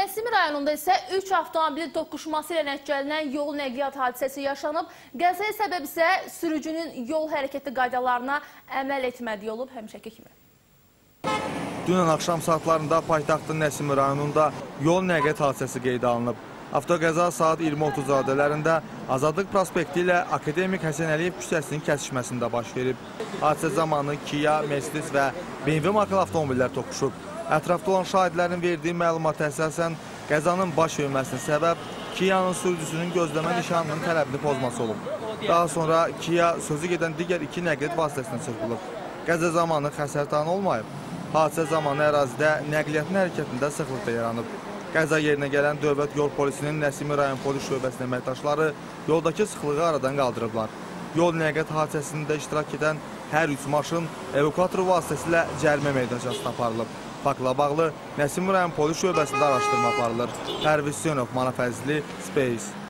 Nəsimi rayonunda isə 3 avtomobil toqquşması ilə nəticələnən yol nəqliyyat hadisəsi yaşanıb. Qəzaya səbəb isə sürücünün yol hərəkəti qaydalarına əməl etmədiyi olub həmişəki kimi. Dünən axşam saatlarında paytaxtın Nəsimi rayonunda yol nəqliyyat hadisəsi qeydə alınıb. Avtoqəza saat 20:30 radələrində Azadlıq prospekti ilə Akademik Həsən Əliyev küçəsinin kəsişməsində baş verib. Hadisə zamanı Kia, Mercedes və BMW markalı avtomobillər toqquşub. Ətrafda olan şahidlərin verdiyi məlumata əsasən qəzanın baş verməsinin səbəb Kia'nın sürücüsünün gözləmə nişanının tələbini pozması olub. Daha sonra Kia sözü gedən digər 2 nəqliyyat vasitəsinə çırpılıb. Qəza zamanı xəsarət olmayıb. Hadisə zamanı ərazidə nəqliyyatın hərəkətində sıxlıq da yaranıb. Qəza yerinə gələn Dövlət Yol Polisinin Nəsimi rayon polis şöbəsinin əməkdaşları yoldakı sıxlığı aradan qaldırıblar. Yol nəqliyyat hadisəsində iştirak edən hər 3 maşın evakuator vasitəsilə cərimə meydançasına aparılıb. Faktla bağlı Nəsimi rayon polis şöbəsində araşdırma aparılır. Pərviz Hüseynov, Manaf Əzizli, Space.